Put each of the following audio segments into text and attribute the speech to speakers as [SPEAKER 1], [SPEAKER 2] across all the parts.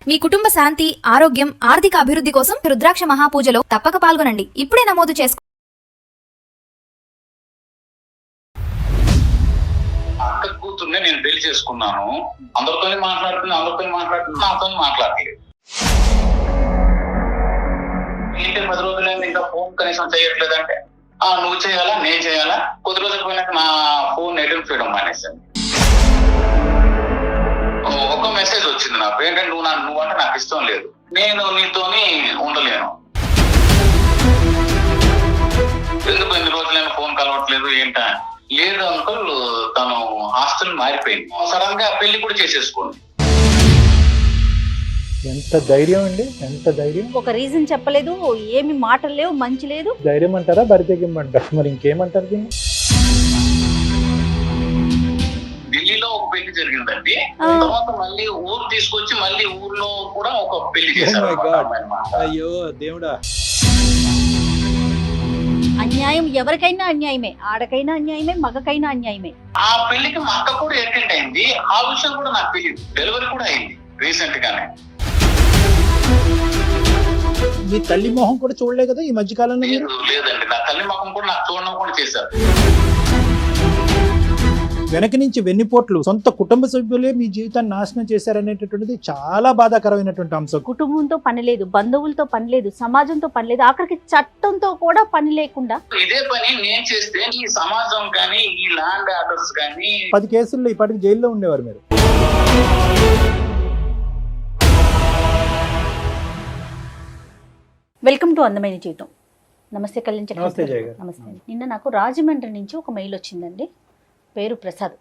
[SPEAKER 1] మీ కుటుంబ శాంతి, ఆరోగ్యం, ఆర్థిక అభివృద్ధి కోసం రుద్రాక్ష మహాపూజలో తప్పక పాల్గొనండి. ఇప్పుడే నమోదు చేసుకో.
[SPEAKER 2] అక్క కూతుర్నే నేను పెళ్లి చేసుకున్నాను. అందరితో మాట్లాడుతున్నా నాతో మాట్లాడలేదు. ఏంటి 10 రోజులైంది ఇంకా ఫోన్ కనీసం చేయట్లేదంటే నువ్వు చేయాలా నేను చేయాలా? కొద్ది రోజులు పోయినాక నా ఫోన్ నెటిఫై చేయడం మానేసాను. ఒక మెసేజ్ వచ్చింది నాకు, ఏంటంటే నువ్వు అంటే నాకు ఇష్టం లేదు, నేను నీతోని ఉండలేను, ఎందుకు ఎన్ని రోజులైనా ఫోన్ కలవట్లేదు ఏంటా? లేదు అంకుల్, తను హాస్టల్ మారిపోయింది, సడన్ గా పెళ్లి కూడా చేసేసుకోండి.
[SPEAKER 3] ఎంత ధైర్యం అండి, ఎంత ధైర్యం!
[SPEAKER 4] ఒక రీజన్ చెప్పలేదు, ఏమి మాటలు లేవు, మంచి లేదు.
[SPEAKER 3] ధైర్యం అంటారా, బరితెగింమంటారా? మరి ఇంకేమంటారు దీన్ని?
[SPEAKER 2] ఢిల్లీలో ఒక పెళ్లి జరిగిందండి, తర్వాత మళ్ళీ ఊరు తీసుకొచ్చి మళ్ళీ ఊర్లో కూడా ఒక పెళ్లి చేశారు.
[SPEAKER 3] అయ్యో దేవుడా!
[SPEAKER 4] అన్యాయం ఎవరికైనా అన్యాయమే, ఆడకైనా అన్యాయమే, మగకైనా అన్యాయమే.
[SPEAKER 2] ఆ పెళ్లికి మా అక్క కూడా అటెండ్ అయింది. ఆ విషయం కూడా నాకు తెలియదు. డెలివరీ కూడా అయింది రీసెంట్ గానే.
[SPEAKER 3] మీ తల్లి మొహం కూడా చూడలే కదా ఈ మధ్య కాలంలో?
[SPEAKER 2] లేదండి, నా తల్లి మొహం కూడా నాకు చూడడం కూడా చేశారు.
[SPEAKER 3] వెనక నుంచి వెన్నుపోట్లు, సొంత కుటుంబ సభ్యులే మీ జీవితాన్ని నాశనం చేశారనేటటువంటిది చాలా బాధాకరమైనటువంటి అంశం.
[SPEAKER 4] కుటుంబంతో పని లేదు, బంధువులతో పని లేదు, సమాజంతో పని లేదు, ఆఖరికి చట్టంతో కూడా పని లేకుండా
[SPEAKER 2] ఇదే పని నేను చేస్తే ఈ సమాజం కానీ ఈ ల్యాండ్ ఆర్డర్స్ కానీ
[SPEAKER 3] 10 కేసుల్లో ఇప్పటికి జైల్లో ఉండేవారు మీరు.
[SPEAKER 4] వెల్కమ్ టు అందమైన జీవితం. నమస్తే కళ్యాణ్
[SPEAKER 3] నమస్తే
[SPEAKER 4] చక్రవర్తి.
[SPEAKER 3] జయ గారు.
[SPEAKER 4] నమస్తే. నిన్న నాకు రాజమండ్రి నుంచి ఒక మెయిల్ వచ్చిందండి. పేరు ప్రసాద్.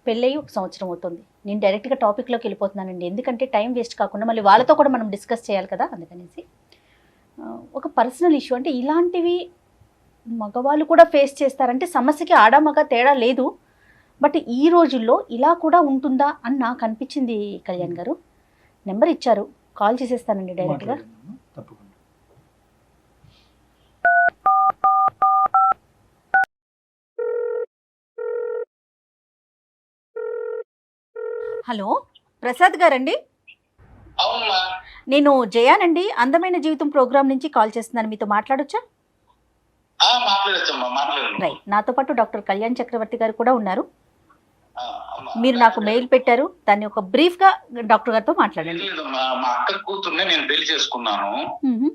[SPEAKER 4] పెళ్ళయి 1 సంవత్సరం అవుతుంది. నేను డైరెక్ట్గా టాపిక్లోకి వెళ్ళిపోతున్నానండి, ఎందుకంటే టైం వేస్ట్ కాకుండా మళ్ళీ వాళ్ళతో కూడా మనం డిస్కస్ చేయాలి కదా, అందుకనేసి. ఒక పర్సనల్ ఇష్యూ, అంటే ఇలాంటివి మగవాళ్ళు కూడా ఫేస్ చేస్తారంటే సమస్యకి ఆడ మగ తేడా లేదు, బట్ ఈ రోజుల్లో ఇలా కూడా ఉంటుందా అని నాకు అనిపించింది. కళ్యాణ్ గారు నెంబర్ ఇచ్చారు, కాల్ చేసేస్తానండి డైరెక్ట్గా.
[SPEAKER 3] తప్పకుండా.
[SPEAKER 4] హలో, ప్రసాద్ గారండి?
[SPEAKER 2] అవునమ్మా.
[SPEAKER 4] నేను జయానండి, అందమైన జీవితం ప్రోగ్రామ్ నుంచి కాల్ చేస్తున్నాను. మీతో మాట్లాడొచ్చా?
[SPEAKER 2] మాట్లాడచ్చమ్మా, మాట్లాడండి.
[SPEAKER 4] రైట్. నాతో పాటు డాక్టర్ కళ్యాణ్ చక్రవర్తి గారు కూడా ఉన్నారు.
[SPEAKER 2] అమ్మా,
[SPEAKER 4] మీరు నాకు మెయిల్ పెట్టారు, దాన్ని ఒక బ్రీఫ్గా డాక్టర్ గారితో మాట్లాడండి.
[SPEAKER 2] లేదమ్మా, మా అక్క కూతుర్నే నేను పెళ్లి చేసుకున్నాను.
[SPEAKER 4] మ్మ్.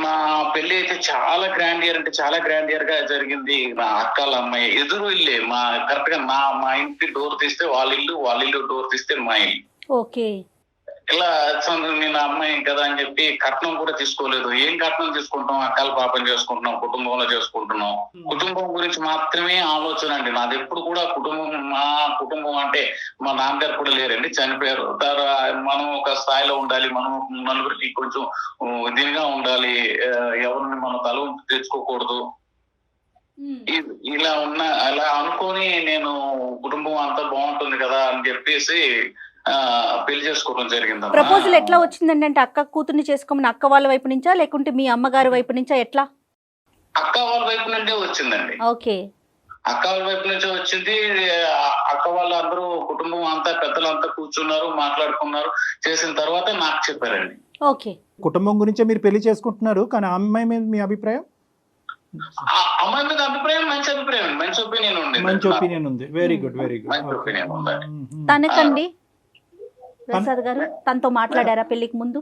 [SPEAKER 2] మా పెళ్లి అయితే చాలా గ్రాండ్ ఇయర్, అంటే చాలా గ్రాండ్ ఇయర్ గా జరిగింది. మా అక్కల అమ్మాయి ఎదురు ఇల్లే, మా కరెక్ట్ గా మా ఇంటి డోర్ తీస్తే వాళ్ళ ఇల్లు డోర్ తీస్తే మా ఇల్లు.
[SPEAKER 4] ఓకే.
[SPEAKER 2] ఇలా నేను అమ్మాయి కదా అని చెప్పి కట్నం కూడా తీసుకోలేదు. ఏం కట్నం తీసుకుంటాం, అక్కల పాపం చేసుకుంటున్నాం, కుటుంబంలో చేసుకుంటున్నాం. కుటుంబం గురించి మాత్రమే ఆలోచన అండి నాది ఎప్పుడు కూడా. మా కుటుంబం అంటే మా నాన్నగారు కూడా లేరండి, చనిపోయారు. మనం ఒక స్థాయిలో ఉండాలి, మనం నలుగురికి కొంచెం దీనిగా ఉండాలి, ఎవరిని మనం తల తెచ్చుకోకూడదు, ఇలా అలా అనుకొని నేను కుటుంబం అంతా బాగుంటుంది కదా అని చెప్పేసి పెళ్లి చేసుకోవడం జరిగింది.
[SPEAKER 4] ప్రపోజల్ ఎట్లా వచ్చిందండి? అంటే అక్క కూతుర్ని చేసుకోమని అక్క వాళ్ళ వైపు నుంచా, లేకుంటే మీ అమ్మగారి వైపు నుంచా, ఎట్లా?
[SPEAKER 2] అక్క వాళ్ళ వైపు నుండే వచ్చిందండి.
[SPEAKER 4] ఓకే.
[SPEAKER 2] అక్క వాళ్ళ వైపు నుంచే వచ్చింది. అక్క వాళ్ళందరూ కుటుంబం అంతా పెద్దలంతా కూర్చున్నారు, మాట్లాడుకున్నారు. చేసిన తర్వాత నాకు చెప్పారండి.
[SPEAKER 4] ఓకే.
[SPEAKER 3] కుటుంబం గురించే మీరు పెళ్లి చేసుకుంటున్నారు, కానీ ఆ అమ్మాయి మీద మీ అభిప్రాయం?
[SPEAKER 2] అమ్మాయి మీద అభిప్రాయం మంచి అభిప్రాయం, మంచి ఒపీనియన్ ఉంది.
[SPEAKER 3] మంచి ఒపీనియన్ ఉంది. Very good, very good.
[SPEAKER 2] మంచి ఒపీనియన్ ఉందండి.
[SPEAKER 4] తనకండి ప్రసాద్ గారు, తనతో మాట్లాడారా పెళ్లికి ముందు?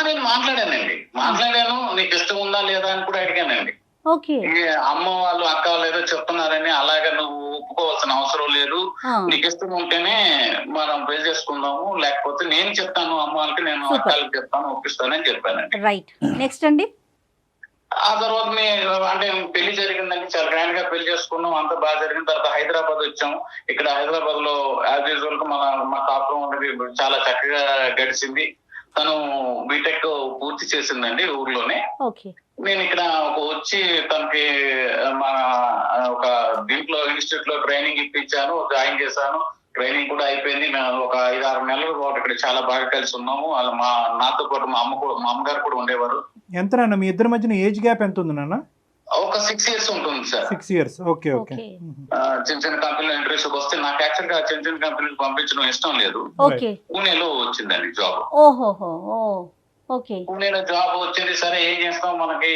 [SPEAKER 2] నేను మాట్లాడాను. నీకు ఇష్టం ఉందా లేదా అని కూడా అడిగానండి.
[SPEAKER 4] ఓకే.
[SPEAKER 2] అమ్మ వాళ్ళు అక్క వాళ్ళు ఏదో చెప్తున్నారని అలాగే నువ్వు ఒప్పుకోవాల్సిన అవసరం లేదు, నీకు ఇష్టం ఉంటేనే మనం పెళ్లి చేసుకుందాము, లేకపోతే నేను చెప్తాను అమ్మ వాళ్ళకి, నేను అక్కలకి చెప్తాను, ఒప్పిస్తానని చెప్పానండి.
[SPEAKER 4] రైట్. నెక్స్ట్ అండి?
[SPEAKER 2] ఆ తర్వాత అంటే పెళ్లి జరిగిందండి, చాలా గ్రాండ్ గా పెళ్లి చేసుకున్నాం, అంతా బాగా జరిగిన తర్వాత హైదరాబాద్ వచ్చాము. ఇక్కడ హైదరాబాద్ లో యాజ్ యూజువల్ గా మా కాపురం అనేది చాలా చక్కగా గడిచింది. తను బీటెక్ పూర్తి చేసిందండి ఊర్లోనే.
[SPEAKER 4] ఓకే.
[SPEAKER 2] నేను ఇక్కడ వచ్చి తనకి మన ఒక దీంట్లో ఇన్స్టిట్యూట్ లో ట్రైనింగ్ ఇప్పించాను, జాయిన్ చేశాను. ట్రైనింగ్ కూడా అయిపోయింది. మేము ఒక 5-6 నెలల పాటు ఇక్కడ చాలా బాగా కలిసి ఉన్నాము. వాళ్ళ నాతో పాటు మా అమ్మగారు కూడా ఉండేవారు.
[SPEAKER 3] ఎంత నాన్న మీ ఇద్దరి మధ్యన ఏజ్ గ్యాప్ ఎంత ఉంది నాన్న?
[SPEAKER 2] ఒక 6 years ఉంటుంది సార్.
[SPEAKER 3] 6 years. Okay, okay.
[SPEAKER 2] చిన్న చిన్న కంపెనీలో ఇంటర్వ్యూస్కి వస్తే నాకు యాక్చువల్ గా చిన్న చిన్న కంపెనీకి పంపించడం ఇష్టం లేదు.
[SPEAKER 4] ఓకే.
[SPEAKER 2] పూణేలో వచ్చిందండి జాబ్.
[SPEAKER 4] ఓహోహో. ఓ ఓకే.
[SPEAKER 2] పూణేలో జాబ్ వచ్చింది. సరే ఏం చేస్తాం, మనకి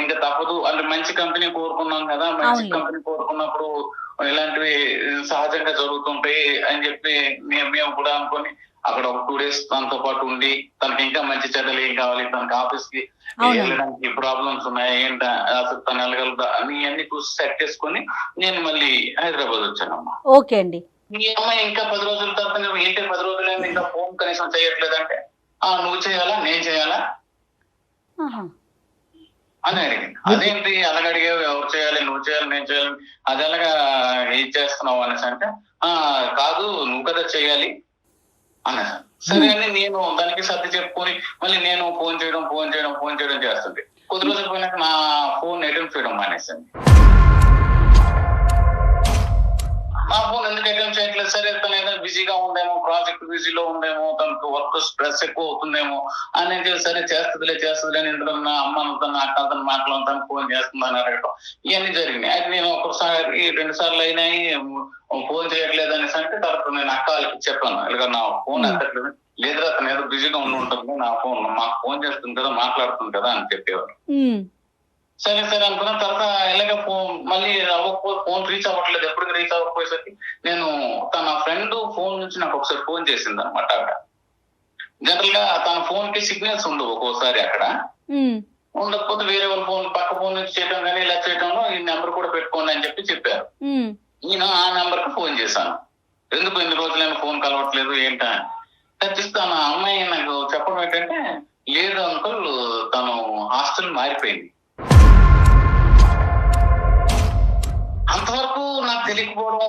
[SPEAKER 2] ఇంకా తప్పదు. అంటే మంచి కంపెనీ కోరుకున్నాం కదా, మంచి
[SPEAKER 4] అవును.
[SPEAKER 2] కంపెనీ కోరుకున్నప్పుడు ఇలాంటివి సహజంగా జరుగుతుంటాయి అని చెప్పి మేము కూడా అనుకొని అక్కడ ఒక 2 days తనతో పాటు ఉండి, తనకి ఇంకా మంచి చెడ్డలు ఏం కావాలి, తనకి ఆఫీస్ కి
[SPEAKER 4] అవును.
[SPEAKER 2] వెళ్ళడానికి ప్రాబ్లమ్స్ ఉన్నాయి ఏంటా, అసలు తను వెళ్ళగలదా అని అన్ని చూసి సెట్ చేసుకొని నేను మళ్ళీ హైదరాబాద్ వచ్చానమ్మా.
[SPEAKER 4] ఓకే అండి.
[SPEAKER 2] ఈ అమ్మాయి ఇంకా 10 రోజుల తర్వాత ఏంటి 10 రోజులైంది ఇంకా ఫోన్ కనీసం చేయట్లేదంటే, నువ్వు చేయాలా నేను చేయాలా
[SPEAKER 4] ఆహా.
[SPEAKER 2] అని అడిగింది. అదేంటి అలాగ అడిగావు, ఎవరు చేయాలి, నువ్వు చేయాలి నేను చేయాలి, అది ఎలాగా ఏం చేస్తున్నావు అనేసి అంటే, కాదు నువ్వు కదా చేయాలి అనేసి. సరే అని నేను దానికి సర్ది చెప్పుకొని మళ్ళీ నేను ఫోన్ చేయడం చేస్తుంది. కొద్ది రోజులు పోయినాక నా ఫోన్ అటెంప్ట్ చేయడం మానేసింది. నా ఫోన్ ఎందుకు అటెంప్ట్ చేయట్లేదు, సరే తను ఏదో బిజీగా ఉందేమో, ప్రాజెక్ట్ బిజీలో ఉందేమో, తనకు వర్క్ స్ట్రెస్ ఎక్కువ అవుతుందేమో అనేది, సరే చేస్తుందిలే అని ఇంట్లో నా అమ్మను తన అక్కలతో మాట్లాడుతాను, ఫోన్ చేస్తుందని అడగటం ఇవన్నీ జరిగినాయి. అయితే నేను ఒకసారి 2 సార్లు అయినాయి ఫోన్ చేయట్లేదు అనేసి అంటే, తర్వాత నేను అక్క వాళ్ళకి చెప్పాను, ఇలాగ నా ఫోన్ ఎత్తట్లేదు. లేదురా తను ఏదో బిజీగా ఉంటుంది, నా ఫోన్ మాకు ఫోన్ చేస్తుంది కదా, మాట్లాడుతుంది కదా అని చెప్పేవారు. సరే అనుకున్న తర్వాత ఇలాగ మళ్ళీ ఫోన్ రీచ్ అవ్వట్లేదు. ఎప్పటికి రీచ్ అవ్వకపోయేసరికి నేను తన ఫ్రెండ్ ఫోన్ నుంచి నాకు ఒకసారి ఫోన్ చేసింది అనమాట. అక్కడ జనరల్ గా తన ఫోన్ కి సిగ్నల్స్ ఉండవు ఒక్కోసారి, అక్కడ ఉండకపోతే వేరే వాళ్ళ ఫోన్ పక్క ఫోన్ నుంచి చేయడం కానీ ఇలా చేయడంలో ఈ నెంబర్ కూడా పెట్టుకోండి అని చెప్పారు. నేను ఆ నెంబర్ కి ఫోన్ చేశాను. ఎందుకు ఇన్ని రోజులైనా ఫోన్ కలవట్లేదు ఏంటా ఖచ్చితంగా. ఆ అమ్మాయి నాకు చెప్పడం ఏంటంటే, లేదు అంకుల్ తను హాస్టల్ మారిపోయింది. అంతవరకు నాకు తెలియకపోవడం,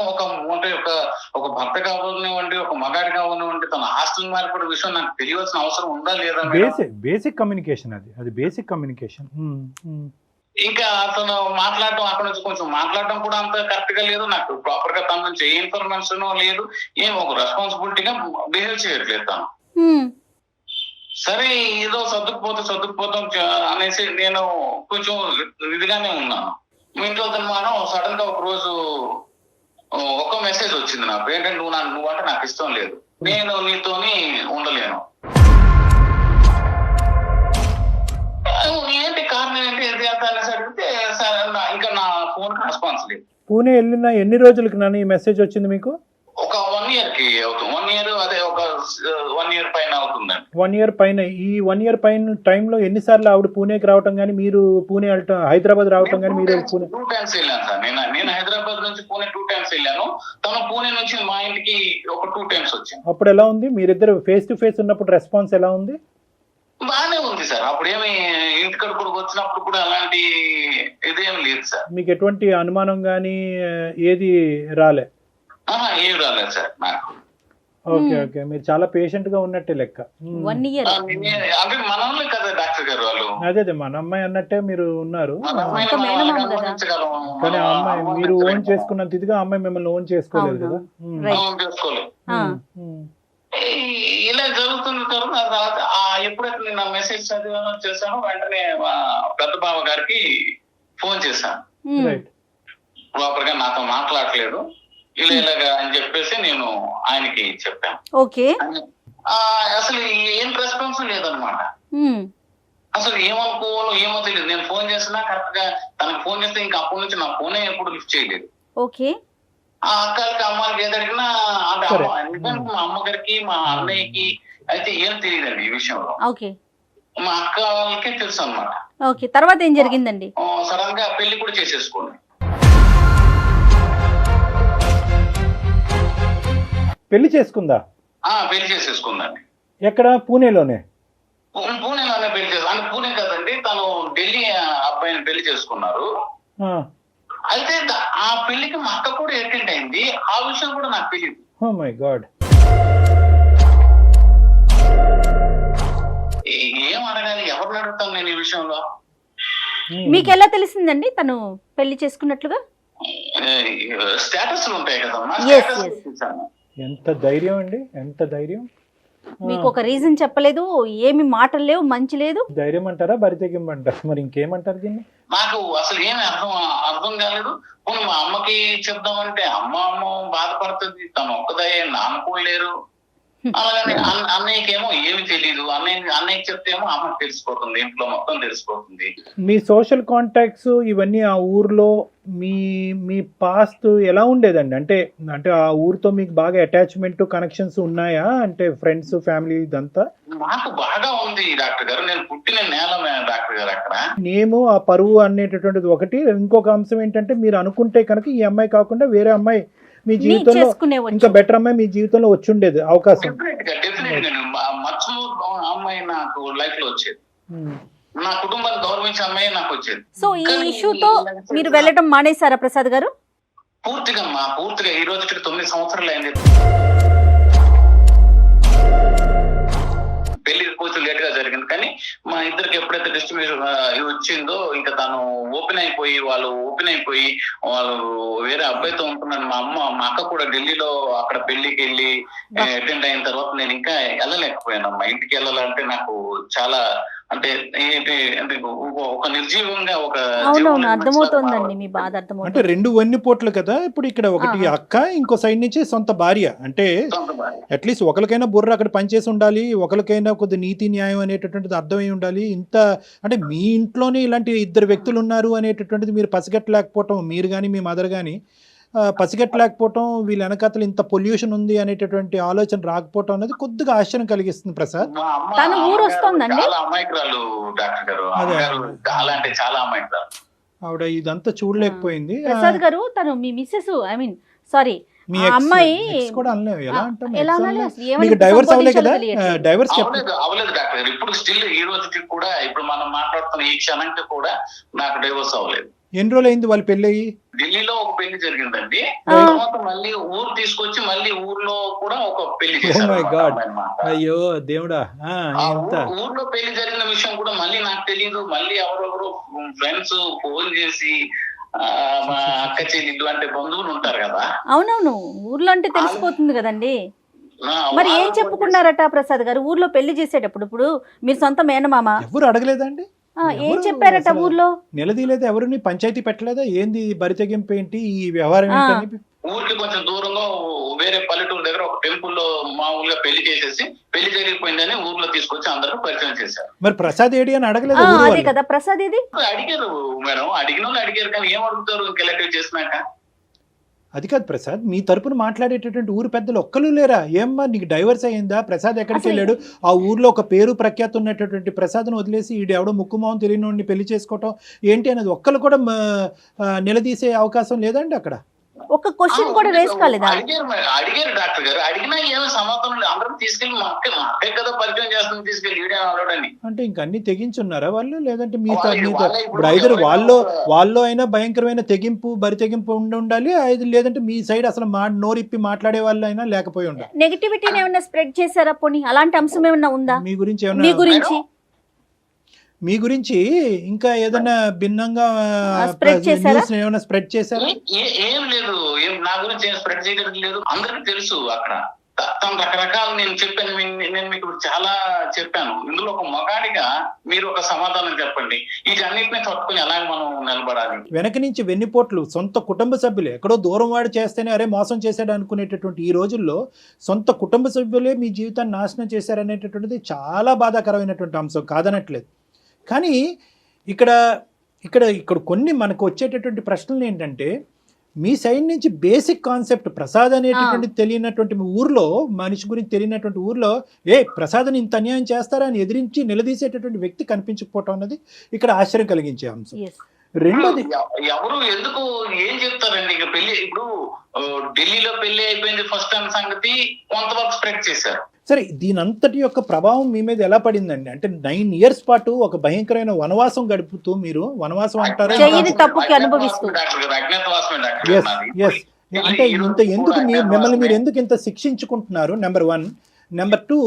[SPEAKER 2] ఒక భర్త కావాలనివ్వండి, ఒక మగాడి కావాలనివ్వండి, తన హాస్టల్ మారిపోయిన విషయం నాకు తెలియాల్సిన అవసరం ఉందా లేదా?
[SPEAKER 3] బేసిక్ కమ్యూనికేషన్ అది బేసిక్ కమ్యూనికేషన్.
[SPEAKER 2] ఇంకా అతను మాట్లాడటం, అక్కడ నుంచి కొంచెం మాట్లాడటం కూడా అంత కరెక్ట్ గా లేదు. నాకు ప్రాపర్ గా తన నుంచి ఏ ఇన్ఫర్మేషన్ లేదు, ఏం ఒక రెస్పాన్సిబిలిటీగా బిహేవ్ చేయట్లేదు తను. సరే ఏదో సర్దుకుపోతాం అనేసి నేను కొంచెం ఇదిగానే ఉన్నాను. మీ ఇంట్లో మనం సడన్ గా ఒక రోజు ఒక మెసేజ్ వచ్చింది నాకు, ఏంటంటే నువ్వు అంటే నాకు ఇష్టం లేదు, నేను నీతోని ఉండలేను. ఏంటి కారణం ఏంటి అనేసి అడిగితే, సరే ఇంకా నా ఫోన్ రెస్పాన్స్ లేదు.
[SPEAKER 3] పూణే వెళ్ళిన ఎన్ని రోజులకి నాన్న ఈ మెసేజ్ వచ్చింది మీకు?
[SPEAKER 2] ఒక 1 year కి అవుతుంది. 1 year, అదే ఒక 1 year పైన అవుతుందండి.
[SPEAKER 3] 1 year పైన. ఈ 1 year పైన టైంలో ఎన్నిసార్లు ఆవిడ పూణేకి రావటం కానీ, మీరు పూణే వెళ్ళటం, హైదరాబాద్ రావటం కానీ, మీరు పూణే
[SPEAKER 2] 2 times వెళ్ళాను సార్. నేను హైదరాబాద్ నుంచి పూణే 2 times వెళ్ళాను. తను పూణే నుంచి మా ఇంటికి ఒక 2 times వచ్చింది.
[SPEAKER 3] అప్పుడు ఎలా ఉంది? మీరిద్దరు ఫేస్ టు ఫేస్ ఉన్నప్పుడు రెస్పాన్స్ ఎలా ఉంది?
[SPEAKER 2] బాగానే ఉంది సార్. అప్పుడు ఏమి ఇంటికడ కూడా వచ్చినప్పుడు కూడా అలాంటి ఇదేం లేదు సార్.
[SPEAKER 3] మీకు ఎటువంటి అనుమానం కానీ ఏది రాలే?
[SPEAKER 2] ఏం రాలేదు సార్ నాకు.
[SPEAKER 3] ఓకే, మీరు చాలా పేషెంట్ గా ఉన్నట్టే లెక్క.
[SPEAKER 4] 1 year.
[SPEAKER 2] అంటే మన వాళ్ళే కదా డాక్టర్ గారు వాళ్ళు.
[SPEAKER 3] అదే మన అమ్మాయి అన్నట్టే మీరు ఉన్నారు.
[SPEAKER 2] అనుమానించగలం.
[SPEAKER 3] కానీ ఆ అమ్మాయి మీరు ఓన్ చేసుకున్నంత ఇదిగా అమ్మాయి మిమ్మల్ని ఓన్ చేసుకోలేదు కదా.
[SPEAKER 2] చేసుకోలేదు. ఇలా జరుగుతున్న తర్వాత ఎప్పుడైతే నేను ఆ మెసేజ్ చదివానో చేశాను, వెంటనే మా పెద్ద బావ గారికి ఫోన్ చేశాను. ప్రాపర్ గా నాతో మాట్లాడలేదు ఇలాగా అని చెప్పేసి నేను ఆయనకి చెప్పాను.
[SPEAKER 4] ఓకే.
[SPEAKER 2] అసలు ఏం రెస్పాన్స్ లేదనమాట. అసలు ఏమనుకోవాలో ఏమో తెలియదు. నేను ఫోన్ చేసినా కరెక్ట్ గా తనకు ఫోన్ చేస్తే ఇంకా అప్పటి నుంచి నా ఫోనే ఎప్పుడు లిఫ్ట్ చేయలేదు.
[SPEAKER 4] ఓకే.
[SPEAKER 2] ఆ అక్కలకి అమ్మాయికి ఏది అడిగినా అంటే మా అమ్మగారికి మా అన్నయ్యకి అయితే ఏం తెలియదండి ఈ విషయంలో.
[SPEAKER 4] ఓకే.
[SPEAKER 2] మా అక్క వాళ్ళకే తెలుసు అనమాట.
[SPEAKER 4] ఓకే, తర్వాత ఏం జరిగిందండి?
[SPEAKER 2] సడన్ గా పెళ్లి కూడా చేసేసుకోండి.
[SPEAKER 3] పెళ్లి చేసుకుందా?
[SPEAKER 2] పెళ్లి చేసేసుకుందండి.
[SPEAKER 3] ఎక్కడ? పూణేలోనే
[SPEAKER 2] పెళ్లి చేసు అంటే పూణే కదండి, తను ఢిల్లీ అబ్బాయిని పెళ్లి చేసుకున్నారు. అయితే ఆ పెళ్లికి మా అక్క కూడా అటెండ్ అయింది. ఆ విషయం కూడా నాకు తెలియదు.
[SPEAKER 3] Oh my God.
[SPEAKER 2] ఏం అడగాలి, ఎవరిని అడుగుతాను నేను ఈ విషయంలో?
[SPEAKER 4] మీకు ఎలా తెలిసిందండి తను పెళ్లి చేసుకున్నట్లుగా?
[SPEAKER 2] స్టేటస్లు ఉంటాయి కదమ్మా.
[SPEAKER 3] ఎంత ధైర్యం అండి, ఎంత ధైర్యం.
[SPEAKER 4] మీకు ఒక రీజన్ చెప్పలేదు, ఏమి మాటలు లేవు, మంచి లేదు.
[SPEAKER 3] ధైర్యం అంటారా బరితెగింపంటారా మరి ఇంకేమంటారు దీన్ని?
[SPEAKER 2] నాకు అసలు ఏమి అర్థం కాలేదు. పోనీ మా అమ్మకి చెప్దామంటే అమ్మ బాధపడుతుంది, తను ఒక్కదే, నాన్న కూడా లేరు. అలాగని అన్నయ్యకేమో ఏమి తెలియదు, అన్నయ్యకి చెప్తేమో అమ్మకి తెలిసిపోతుంది, ఇంట్లో మొత్తం తెలిసిపోతుంది.
[SPEAKER 3] మీ సోషల్ కాంటాక్ట్స్ ఇవన్నీ ఆ ఊర్లో మీ మీ పాస్ట్ ఎలా ఉండేదండి? అంటే అంటే ఆ ఊరితో మీకు బాగా అటాచ్మెంట్ కనెక్షన్స్ ఉన్నాయా? అంటే ఫ్రెండ్స్ ఫ్యామిలీ ఇదంతా?
[SPEAKER 2] నాకు బాగా ఉంది డాక్టర్ గారు, నేను పుట్టిన నేల డాక్టర్ గారు అక్కడ.
[SPEAKER 3] నేము ఆ పరువు అనేటటువంటిది ఒకటి. ఇంకొక అంశం ఏంటంటే మీరు అనుకుంటే కనుక ఈ అమ్మాయి కాకుండా వేరే అమ్మాయి మీ జీవితంలో ఇంకా బెటర్ అమ్మాయి మీ జీవితంలో వచ్చి ఉండేది అవకాశం.
[SPEAKER 2] డెఫినెట్ మచ్చలు అమ్మాయి నాకు లైఫ్ లో వచ్చేది, నా కుటుంబాన్ని గౌరవించే అమ్మాయి నాకు వచ్చేది.
[SPEAKER 4] సో ఈ ఇష్యూతో మీరు వెళ్ళడం మానేశారా ప్రసాద్ గారు?
[SPEAKER 2] పూర్తిగా ఈ రోజుకి 9 సంవత్సరాలు అయింది. పెళ్లి కొంచెం లేట్ గా జరిగింది, కానీ మా ఇద్దరికి ఎప్పుడైతే డిస్ట్రిబ్యూషన్ వచ్చిందో ఇంకా తను ఓపెన్ అయిపోయి వాళ్ళు వేరే అబ్బాయితో ఉంటున్నాను. మా అక్క కూడా ఢిల్లీలో అక్కడ పెళ్లికి వెళ్ళి అటెండ్ అయిన తర్వాత నేను ఇంకా వెళ్ళలేకపోయాను. మా ఇంటికి వెళ్ళాలంటే నాకు చాలా అంటే ఏంటి అంటే ఒక నిర్జీవంగా ఒక
[SPEAKER 4] అర్థమవుతోందండి మీ బాధ, అర్థమవుతుంది.
[SPEAKER 3] అంటే 2 వెన్నుపోట్లు కదా ఇప్పుడు. ఇక్కడ ఒకటి అక్క, ఇంకో సైడ్ నుంచి సొంత భార్య. అంటే అట్లీస్ట్ ఒకరికైనా బుర్ర అక్కడ పనిచేసి ఉండాలి, ఒకరికైనా కొద్ది నీతి న్యాయం అనేటటువంటిది అర్థమై ఉండాలి. ఇంత అంటే మీ ఇంట్లోనే ఇలాంటి 2 వ్యక్తులు ఉన్నారు అనేటటువంటిది మీరు పసిగట్టలేకపోవటం, మీరు కానీ మీ మదర్ కానీ పసిగట్టలేకపోవటం, వీళ్ళ వెనకాతలు ఇంత పొల్యూషన్ ఉంది అనేటటువంటి ఆలోచన రాకపోవటం అనేది కొద్దిగా ఆశ్చర్యం కలిగిస్తుంది ప్రసాద్.
[SPEAKER 4] తన ఊరు వస్తుందండి,
[SPEAKER 2] చాలా అమాయకురాలు డాక్టర్ గారు, చాలా అంటే చాలా అమాయకురాలు
[SPEAKER 3] ఆవిడ. ఇదంతా చూడలేకపోయింది
[SPEAKER 4] ప్రసాద్ గారు. తను మీ మిస్సెస్ సారీ
[SPEAKER 3] మీ
[SPEAKER 4] అమ్మాయి
[SPEAKER 3] కూడా అనలేము. ఎలా అంటాం?
[SPEAKER 4] ఎలా
[SPEAKER 3] డైవర్స్ అవ్వలే కదా? డైవర్స్
[SPEAKER 2] అవ్వలేదు డాక్టర్ గారు. ఇప్పుడు స్టిల్ ఈ రోజుకి కూడా, ఇప్పుడు మనం మాట్లాడుతున్న ఈ క్షణానికి కూడా నాకు డైవర్స్ అవ్వలేదు.
[SPEAKER 3] ఎన్ని రోజులు అయింది వాళ్ళు పెళ్లి అయ్యి?
[SPEAKER 2] ఢిల్లీలో ఒక పెళ్లి జరిగిందండి, తర్వాత మళ్ళీ ఊరు తీసుకొచ్చి మళ్ళీ ఊర్లో కూడా ఒక పెళ్లి చేశారు.
[SPEAKER 3] అయ్యో దేవుడా.
[SPEAKER 2] ఊర్లో పెళ్లి జరిగిన విషయం కూడా మళ్ళీ నాకు తెలియదు. మళ్ళీ ఎవరెవరు ఫ్రెండ్స్ ఫోన్ చేసి మా అక్క చెల్లెళ్ళు అంటే బంధువులు ఉంటారు కదా.
[SPEAKER 4] అవునవును, ఊర్లో అంటే తెలిసిపోతుంది కదండి. మరి ఏం చెప్పుకున్నారట ప్రసాద్ గారు ఊర్లో పెళ్లి చేసేటప్పుడు? ఇప్పుడు మీరు సొంత మేనమామ,
[SPEAKER 3] ఎవరు అడగలేదండి?
[SPEAKER 4] ఏం చెప్పారట ఊర్లో?
[SPEAKER 3] నిలదీయలేదు ఎవరిని? పంచాయతీ పెట్టలేదా? ఏంది బరితెగింపు ఏంటి, ఈ వ్యవహారం ఏంటి?
[SPEAKER 2] ఊరికి కొంచెం దూరంలో వేరే పల్లెటూరు దగ్గర ఒక టెంపుల్ లో మామూలుగా పెళ్లి చేసేసి పెళ్లి జరిగిపోయిందని ఊర్లో తీసుకొచ్చి అందరూ పరిచయం చేశారు.
[SPEAKER 3] మరి ప్రసాద్ ఏడి అని అడగలేదు?
[SPEAKER 4] అదే కదా ప్రసాద్ ఏది
[SPEAKER 2] అడిగారు మేడం, అడిగిన వాళ్ళు అడిగారు, కానీ ఏం అడుగుతారు ఇంకెలెక్టివ్ చేసినాక?
[SPEAKER 3] అది కాదు ప్రసాద్, మీ తరపున మాట్లాడేటటువంటి ఊరు పెద్దలు ఒక్కరు లేరా? ఏమ్మా నీకు డైవర్స్ అయ్యిందా? ప్రసాద్ ఎక్కడికి వెళ్ళాడు? ఆ ఊర్లో ఒక పేరు ప్రఖ్యాతి ఉన్నటువంటి ప్రసాద్ను వదిలేసి ఈడు ఎవడో ముక్కుమోహం తెలియని పెళ్లి చేసుకోవటం ఏంటి అనేది ఒక్కరు కూడా నిలదీసే అవకాశం లేదండి అక్కడ?
[SPEAKER 4] ఒక క్వశ్చన్ కూడా రేస్ కాలేదా?
[SPEAKER 2] అడిగారు డాక్టర్ గారు, అడిగినా ఏమో సమాధానం లేదు. అందరం తీసుకెళ్ళి మా అక్కే కదా పరిచయం చేస్తుంది, తీసుకెళ్ళి ఈడని.
[SPEAKER 3] అంటే ఇంక అన్ని తెగించున్నారా వాళ్ళు? లేదంటే మీతో ఇప్పుడు ఐదు వాళ్ళు అయినా భయంకరమైన తెగింపు, బరి తెగింపు ఉండాలి, లేదంటే మీ సైడ్ అసలు నోరిప్పి మాట్లాడే వాళ్ళు అయినా లేకపోయి ఉండాలి.
[SPEAKER 4] నెగటివిటీని ఏమన్నా స్ప్రెడ్ చేశారా? పోనీ అలాంటి అంశం ఏమన్నా ఉందా
[SPEAKER 3] మీ గురించి? ఏమన్నా మీ గురించి ఇంకా ఏదైనా భిన్నంగా ఏమైనా స్ప్రెడ్ చేశారా?
[SPEAKER 2] ఏం లేదు, నా గురించి ఏం స్ప్రెడ్ చేయడం లేదు. అందరికి తెలుసు అక్కడ తను రకరకాల నేను చెప్పాను, నేను మీకు చాలా చెప్పాను. ఇందులో ఒక మగాడిగా మీరు ఒక సమాధానం చెప్పండి, వీటన్నిటిని తట్టుకుని ఎలాగ మనం నిలబడాలి?
[SPEAKER 3] వెనక నుంచి వెన్నుపోట్లు సొంత కుటుంబ సభ్యులే, ఎక్కడో దూరం వాడు చేస్తేనే అరే మోసం చేశాడు అనుకునేటటువంటి ఈ రోజుల్లో సొంత కుటుంబ సభ్యులే మీ జీవితాన్ని నాశనం చేశారనేటటువంటిది చాలా బాధాకరమైనటువంటి అంశం, కాదనట్లేదు. కానీ ఇక్కడ కొన్ని మనకు వచ్చేటటువంటి ప్రశ్నలు ఏంటంటే, మీ సైడ్ నుంచి బేసిక్ కాన్సెప్ట్ ప్రసాద్ అనేటటువంటి తెలియనటువంటి ఊర్లో, మనిషి గురించి తెలియనటువంటి ఊర్లో ప్రసాద్ని ఇంత అన్యాయం చేస్తారా అని ఎదిరించి నిలదీసేటటువంటి వ్యక్తి కనిపించకపోవటం అన్నది ఇక్కడ ఆశ్చర్యం కలిగించే అంశం. రెండోది,
[SPEAKER 2] ఎవరు ఎందుకు ఏం చెప్తారండి? ఇక పెళ్లి ఇప్పుడు ఢిల్లీలో పెళ్లి అయిపోయింది ఫస్ట్ టైం సంగతి కొంతవరకు స్ప్రెడ్ చేశారు.
[SPEAKER 3] సరే, దీనంతటి యొక్క ప్రభావం మీ మీద ఎలా పడిందండి? అంటే 9 years పాటు ఒక భయంకరమైన వనవాసం గడుపుతూ, మీరు వనవాసం అంటారు అంటే ఇంత ఎందుకు మిమ్మల్ని మీరు ఎందుకు ఇంత శిక్షించుకుంటున్నారు? నెంబర్ 1. నెంబర్ 2,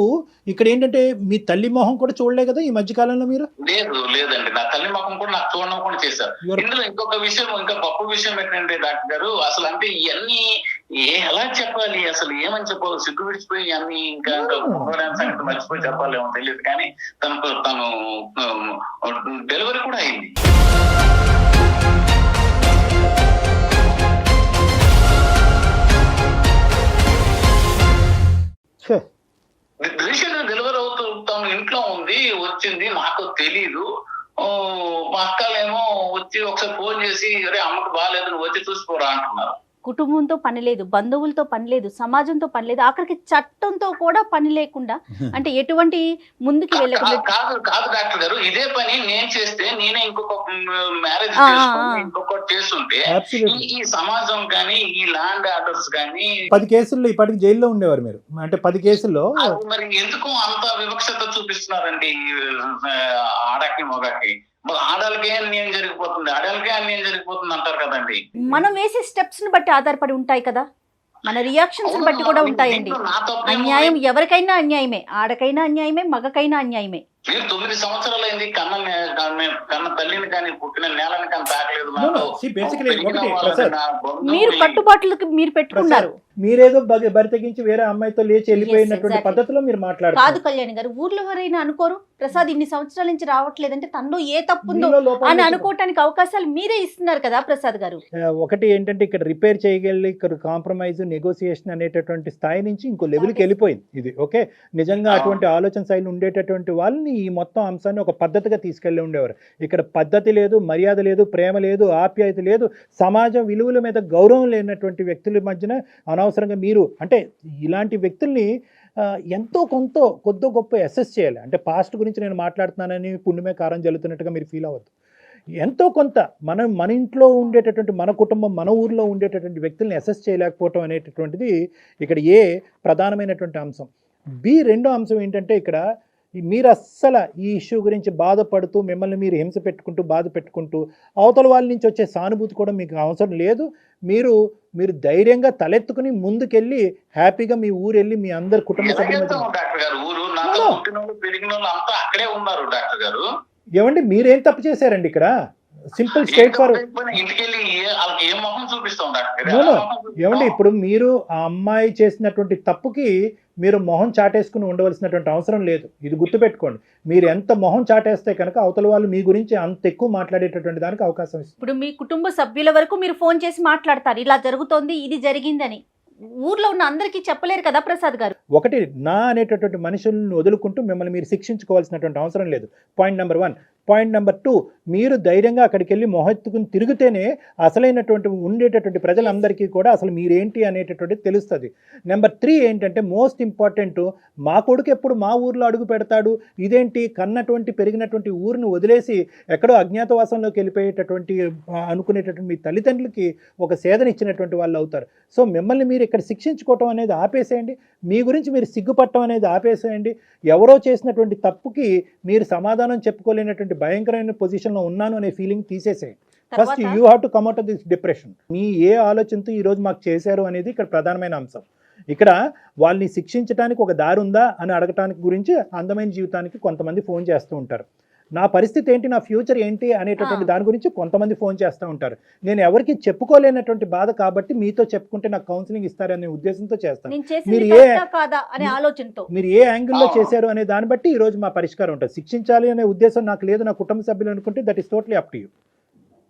[SPEAKER 3] ఇక్కడ ఏంటంటే మీ తల్లి మొహం కూడా చూడలే కదా ఈ మధ్య కాలంలో మీరు?
[SPEAKER 2] లేదండి, నా తల్లి ముఖం కూడా నాకు చూడకుండా చేశారు. ఇందులో ఇంకొక విషయం, ఇంకా గొప్ప విషయం ఏంటంటే డాక్టర్ గారు, అసలు అంటే ఇవన్నీ ఎలా చెప్పాలి, అసలు ఏమని చెప్పాలి, సిగ్గు విడిచిపోయి అన్ని ఇంకా సంగతి మర్చిపోయి చెప్పాలేమో తెలియదు, కానీ తను డెలివరీ కూడా అయింది. రీసెంట్ గా డెలివరీ అవుతూ తను ఇంట్లో ఉంది, వచ్చింది, నాకు తెలీదు. మా అక్కలేమో వచ్చి ఒకసారి ఫోన్ చేసి, అరే అమ్మకు బాగాలేదు, నువ్వు వచ్చి చూసిపోరా అంటున్నారు.
[SPEAKER 4] కుటుంబంతో పని లేదు, బంధువులతో పని లేదు, సమాజంతో పని లేదు, ఆఖరికి చట్టంతో కూడా పని లేకుండా, అంటే ఎటువంటి ముందుకు వెళ్ళకుండా.
[SPEAKER 2] కాదు డాక్టర్ గారు, ఇదే పని నేను చేస్తే, నేనే ఇంకొక మ్యారేజ్ చేసుకుని ఇంకొకటి చేస్తుంటే ఈ సమాజం కానీ, ఈ ల్యాండ్ ఆర్డర్స్ కానీ
[SPEAKER 3] 10 కేసుల్లో ఇప్పటికి జైల్లో ఉండేవారు మీరు. అంటే 10 కేసుల్లో
[SPEAKER 2] మరి ఎందుకు అంత వివక్షత చూపిస్తున్నారండి ఆడకి మొగకి? ఆడలకే అన్యాయం జరిగిపోతుంది, ఆడలకే అన్యాయం జరిగిపోతుంది అంటారు కదండి.
[SPEAKER 4] మనం వేసే స్టెప్స్ ని బట్టి ఆధారపడి ఉంటాయి కదా, మన రియాక్షన్స్ బట్టి కూడా ఉంటాయండి. అన్యాయం ఎవరికైనా అన్యాయమే, ఆడకైనా అన్యాయమే, మగకైనా అన్యాయమే.
[SPEAKER 2] మీరు 9 సంవత్సరాలు అయింది, కన్న తల్లిని కానీ పుట్టిన నేలని కానీ తాకలేదు.
[SPEAKER 4] మీరు కట్టుబాట్లకి మీరు పెట్టుకున్నారు.
[SPEAKER 3] మీరేదో బరి తెగించి వేరే అమ్మాయితో లేచి వెళ్ళిపోయినటువంటి పద్ధతిలో మీరు మాట్లాడారు.
[SPEAKER 4] కాదు కళ్యాణ్ గారు, ఊర్లో ఎవరైనా అనుకోరు ప్రసాద్ ఇన్ని సంవత్సరాల నుంచి రావట్లేదంటే తనలో ఏ తప్పుందో అని అనుకోవటానికి అవకాశాలు మీరే ఇస్తున్నారు కదా ప్రసాద్ గారు.
[SPEAKER 3] ఒకటి ఏంటంటే ఇక్కడ రిపేర్ చేయగలి, ఇక్కడ కాంప్రమైజ్, నెగోసియేషన్ అనేటటువంటి స్థాయి నుంచి ఇంకో లెవెల్కి వెళ్ళిపోయింది ఇది. ఓకే, నిజంగా అటువంటి ఆలోచన శైలి ఉండేటటువంటి వాళ్ళని ఈ మొత్తం అంశాన్ని ఒక పద్ధతిగా తీసుకెళ్ళి ఉండేవారు. ఇక్కడ పద్ధతి లేదు, మర్యాద లేదు, ప్రేమ లేదు, ఆప్యాయత లేదు, సమాజం విలువల మీద గౌరవం లేనటువంటి వ్యక్తుల మధ్యన అనవసరంగా మీరు అంటే ఇలాంటి వ్యక్తుల్ని ఎంతో కొద్దో గొప్ప అసెస్ చేయాలి. అంటే పాస్ట్ గురించి నేను మాట్లాడుతున్నానని పుణ్యమే కారం జల్లుతున్నట్టుగా మీరు ఫీల్ అవ్వద్దు. ఎంతో కొంత మన ఇంట్లో ఉండేటటువంటి, మన కుటుంబం, మన ఊర్లో ఉండేటటువంటి వ్యక్తుల్ని అసెస్ చేయలేకపోవటం అనేటటువంటిది ఇక్కడ ప్రధానమైనటువంటి అంశం. రెండో అంశం ఏంటంటే ఇక్కడ మీరు అస్సలు ఈ ఇష్యూ గురించి బాధపడుతూ మిమ్మల్ని మీరు హింస పెట్టుకుంటూ బాధ పెట్టుకుంటూ అవతల వాళ్ళ నుంచి వచ్చే సానుభూతి కూడా మీకు అవసరం లేదు. మీరు ధైర్యంగా తలెత్తుకుని ముందుకెళ్ళి హ్యాపీగా మీ ఊరు వెళ్ళి మీ అందరు కుటుంబ సభ్యులు ఏమండి మీరేం తప్పు చేశారండి ఇక్కడ? Simple straight forward. ఏమండి ఇప్పుడు మీరు ఆ అమ్మాయి చేసినటువంటి తప్పుకి మీరు మొహం చాటేసుకుని ఉండవలసినటువంటి అవసరం లేదు. ఇది గుర్తుపెట్టుకోండి. మీరు ఎంత మొహం చాటేస్తే కనుక అవతల వాళ్ళు మీ గురించి అంత ఎక్కువ మాట్లాడేటటువంటి దానికి అవకాశం ఇస్తుంది.
[SPEAKER 4] ఇప్పుడు మీ కుటుంబ సభ్యుల వరకు మీరు ఫోన్ చేసి మాట్లాడతారు, ఇలా జరుగుతోంది, ఇది జరిగిందని. ఊర్లో ఉన్న అందరికీ చెప్పలేరు కదా ప్రసాద్ గారు.
[SPEAKER 3] ఒకటి నా అనేటటువంటి మనుషులను వదులుకుంటూ మిమ్మల్ని మీరు శిక్షించుకోవాల్సినటువంటి అవసరం లేదు. Point number 1. పాయింట్ నెంబర్ 2, మీరు ధైర్యంగా అక్కడికి వెళ్ళి మొహెత్తుకుని తిరిగితేనే అసలైనటువంటి ఉండేటటువంటి ప్రజలందరికీ కూడా అసలు మీరేంటి అనేటటువంటిది తెలుస్తుంది. నెంబర్ 3 ఏంటంటే మోస్ట్ ఇంపార్టెంట్, మా కొడుకు ఎప్పుడు మా ఊర్లో అడుగు పెడతాడు, ఇదేంటి కన్నటువంటి పెరిగినటువంటి ఊరిని వదిలేసి ఎక్కడో అజ్ఞాతవాసంలోకి వెళ్ళిపోయేటటువంటి అనుకునేటటువంటి మీ తల్లిదండ్రులకి ఒక సేదన ఇచ్చినటువంటి వాళ్ళు అవుతారు. సో మిమ్మల్ని మీరు ఇక్కడ శిక్షించుకోవటం అనేది ఆపేసేయండి. మీ గురించి మీరు సిగ్గుపట్టడం అనేది ఆపేసేయండి. ఎవరో చేసినటువంటి తప్పుకి మీరు సమాధానం చెప్పుకోలేనటువంటి భయంకరమైన పొజిషన్లో ఉన్నాను అనే ఫీలింగ్ తీసేసేయండి. First you have to come out of this depression. మీ ఏ ఆలోచనతో ఈరోజు మాకు చేశారు అనేది ఇక్కడ ప్రధానమైన అంశం. ఇక్కడ వాళ్ళని శిక్షించడానికి ఒక దారి ఉందా అని అడగటానికి గురించి అందమైన జీవితానికి కొంతమంది ఫోన్ చేస్తూ ఉంటారు. నా పరిస్థితి ఏంటి, నా ఫ్యూచర్ ఏంటి అనేటటువంటి దాని గురించి కొంతమంది ఫోన్ చేస్తూ ఉంటారు. నేను ఎవరికి చెప్పుకోలేనటువంటి బాధ కాబట్టి మీతో చెప్పుకుంటే నాకు కౌన్సిలింగ్ ఇస్తారనే ఉద్దేశంతో చేస్తాను. మీరు ఏ యాంగిల్లో చేశారు అనే దాన్ని బట్టి ఈ రోజు మా పరిష్కారం ఉంటుంది. శిక్షించాలి అనే ఉద్దేశం నాకు లేదు, నా కుటుంబ సభ్యులు అనుకుంటే that is totally up to you.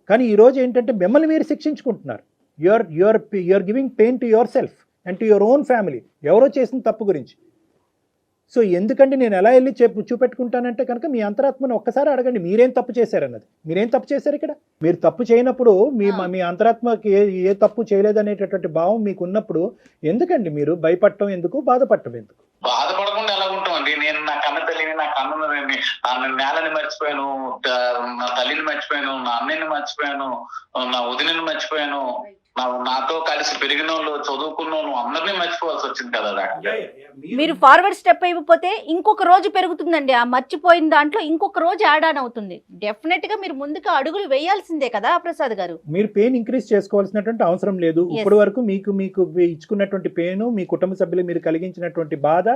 [SPEAKER 3] కానీ ఈరోజు ఏంటంటే మిమ్మల్ని మీరు శిక్షించుకుంటున్నారు. You're giving pain to yourself and to your own family, ఎవరో చేసిన తప్పు గురించి. సో ఎందుకంటే నేను ఎలా వెళ్ళి చూపెట్టుకుంటానంటే కనుక మీ అంతరాత్మను ఒక్కసారి అడగండి, మీరేం తప్పు చేశారన్నది. మీరేం తప్పు చేశారు ఇక్కడ? మీరు తప్పు చేయనప్పుడు మీ అంతరాత్మకి ఏ తప్పు చేయలేదనేటటువంటి భావం మీకు ఉన్నప్పుడు ఎందుకండి మీరు భయపడటం ఎందుకు, బాధపడటం ఎందుకు?
[SPEAKER 2] బాధపడకుండా ఎలా ఉంటామండి? నేను నా కన్న తల్లిని, నా కన్న నేలని మర్చిపోయాను, నా తల్లిని మర్చిపోయాను, నా అన్నయ్యని మర్చిపోయాను, నా వదినని మర్చిపోయాను. నాతో కలిసి పెరిగిన వాళ్ళు, చదువుకున్న వాళ్ళు అందరినీ మర్చిపోవాల్సి వచ్చింది కదా డాక్టర్ గారు.
[SPEAKER 4] మీరు ఫార్వర్డ్ స్టెప్ అయిపోతే ఇంకొక రోజు పెరుగుతుందండి. ఆ మర్చిపోయిన దాంట్లో ఇంకొక రోజు యాడ్ ఆన్ అవుతుంది. డెఫినెట్ గా మీరు ముందుకు అడుగులు వేయాల్సిందే కదా ప్రసాద్ గారు.
[SPEAKER 3] మీరు పెయిన్ ఇంక్రీజ్ చేసుకోవాల్సినటువంటి అవసరం లేదు.
[SPEAKER 4] Yes.
[SPEAKER 3] ఇప్పటి వరకు మీకు ఇచ్చుకున్నటువంటి పెయిన్, మీ కుటుంబ సభ్యులు మీరు కలిగించినటువంటి బాధ,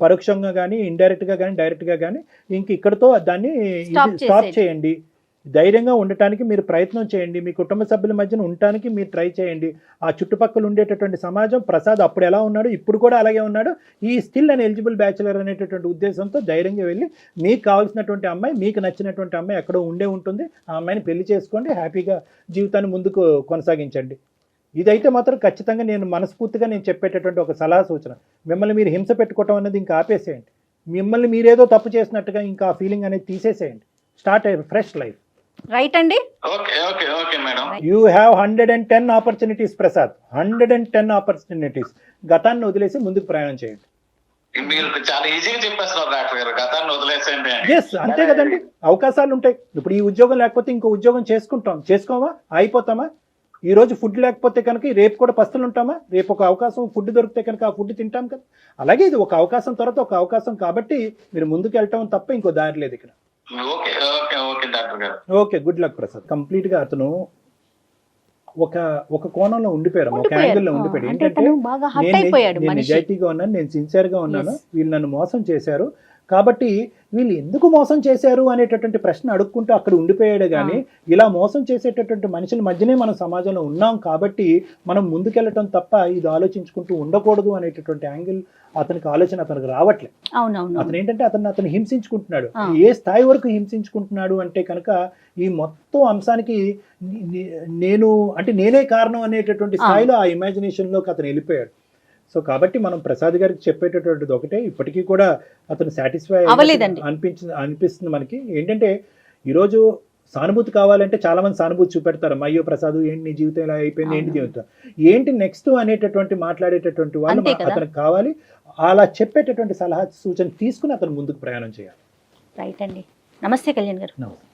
[SPEAKER 3] పరోక్షంగా కానీ ఇండైరెక్ట్ గా కానీ డైరెక్ట్ గా కానీ ఇంక ఇక్కడతో దాన్ని
[SPEAKER 4] Stop
[SPEAKER 3] స్టాప్
[SPEAKER 4] చేసేయండి.
[SPEAKER 3] చేయండి. ధైర్యంగా ఉండటానికి మీరు ప్రయత్నం చేయండి. మీ కుటుంబ సభ్యుల మధ్యన ఉండటానికి మీరు ట్రై చేయండి. ఆ చుట్టుపక్కల ఉండేటటువంటి సమాజం, ప్రసాద్ అప్పుడు ఎలా ఉన్నాడు, ఇప్పుడు కూడా అలాగే ఉన్నాడు, ఈ స్టిల్ అండ్ ఎలిజిబుల్ బ్యాచులర్ అనేటటువంటి ఉద్దేశంతో ధైర్యంగా వెళ్ళి మీకు కావాల్సినటువంటి అమ్మాయి, మీకు నచ్చినటువంటి అమ్మాయి ఎక్కడో ఉండే ఉంటుంది, ఆ అమ్మాయిని పెళ్లి చేసుకోండి, హ్యాపీగా జీవితాన్ని ముందుకు కొనసాగించండి. ఇదైతే మాత్రం ఖచ్చితంగా నేను మనస్ఫూర్తిగా నేను చెప్పేటటువంటి ఒక సలహా సూచన. మిమ్మల్ని మీరు హింస పెట్టుకోవటం అనేది ఇంకా ఆపేసేయండి. మిమ్మల్ని మీరేదో తప్పు చేసినట్టుగా ఇంకా ఆ ఫీలింగ్ అనేది తీసేసేయండి. స్టార్ట్ అయ్యే ఫ్రెష్ లైఫ్.
[SPEAKER 4] రైట్ అండి.
[SPEAKER 2] Okay okay okay madam.
[SPEAKER 3] You have 110 opportunities Prasad, 110 opportunities. గతాన్ని వదిలేసి ముందుకు ప్రయాణం చేయండి.
[SPEAKER 2] మీరు చాలా ఈజీగా చెప్పేస్తున్నారు డాక్టర్ గారు, గతాన్ని వదిలేసేయండి అని.
[SPEAKER 3] ఎస్, అంతే కదండి. అవకాశాలు ఉంటాయి. ఇప్పుడు ఈ ఉద్యోగం లేకపోతే ఇంకో ఉద్యోగం చేసుకోమా, అయిపోతామా? ఈ రోజు ఫుడ్ లేకపోతే కనుక రేపు కూడా పస్తులు ఉంటామా? రేపు ఒక అవకాశం ఫుడ్ దొరికితే కనుక ఆ ఫుడ్ తింటాం కదా. అలాగే ఇది ఒక అవకాశం తర్వాత ఒక అవకాశం కాబట్టి మీరు ముందుకు వెళ్ళటం తప్ప ఇంకో దారి లేదు ఇక్కడ.
[SPEAKER 2] ఓకే ఓకే ఓకే డాక్టర్ గారు.
[SPEAKER 3] Okay, good luck Prasad. Complete గా అతను ఒక కోణంలో ఉండిపోయారు, ఒక
[SPEAKER 4] ఉండిపోయారు.
[SPEAKER 3] యాంగిల్ లో ఉండిపోయాడు.
[SPEAKER 4] అంటే
[SPEAKER 3] ఏంటంటే
[SPEAKER 4] తను బాగా హర్ట్ అయిపోయాడు
[SPEAKER 3] నేను
[SPEAKER 4] మనిషి.
[SPEAKER 3] నిజాయితీగా ఉన్నాను, నేను సిన్సియర్ గా ఉన్నాను,
[SPEAKER 4] Yes.
[SPEAKER 3] వీళ్ళు నన్ను మోసం చేశారు కాబట్టి వీళ్ళు ఎందుకు మోసం చేశారు అనేటటువంటి ప్రశ్న అడుక్కుంటూ అక్కడ ఉండిపోయాడు. కానీ ఇలా మోసం చేసేటటువంటి మనుషుల మధ్యనే మనం సమాజంలో ఉన్నాం కాబట్టి మనం ముందుకెళ్ళటం తప్ప ఇది ఆలోచించుకుంటూ ఉండకూడదు అనేటటువంటి యాంగిల్ అతనికి ఆలోచన అతనికి రావట్లేదు.
[SPEAKER 4] అవునవును.
[SPEAKER 3] అతను ఏంటంటే అతను హింసించుకుంటున్నాడు.
[SPEAKER 4] ఆ.
[SPEAKER 3] ఏ స్థాయి వరకు హింసించుకుంటున్నాడు అంటే కనుక ఈ మొత్తం అంశానికి నేనే కారణం అనేటటువంటి స్థాయిలో ఆ ఇమాజినేషన్ లోకి అతను వెళ్ళిపోయాడు. సో కాబట్టి మనం ప్రసాద్ గారికి చెప్పేటటువంటిది ఒకటే, ఇప్పటికీ కూడా అతను సాటిస్ఫై
[SPEAKER 4] అవ్వలేదండి.
[SPEAKER 3] అనిపిస్తుంది మనకి. ఏంటంటే ఈరోజు సానుభూతి కావాలంటే చాలా మంది సానుభూతి చూపెడతారు. అయ్యో ప్రసాద్ ఏంటి నీ జీవితం ఇలా అయిపోయింది, ఏంటి జీవితం ఏంటి నెక్స్ట్ అనేటటువంటి మాట్లాడేటటువంటి వాళ్ళు
[SPEAKER 4] అంతే కదా.
[SPEAKER 3] అతనికి కావాలి. అలా చెప్పేటటువంటి సలహా సూచన తీసుకుని అతను ముందుకు ప్రయాణం చేయాలి.
[SPEAKER 4] రైట్ అండి. నమస్తే కళ్యాణ్ గారు.
[SPEAKER 3] నమస్తే.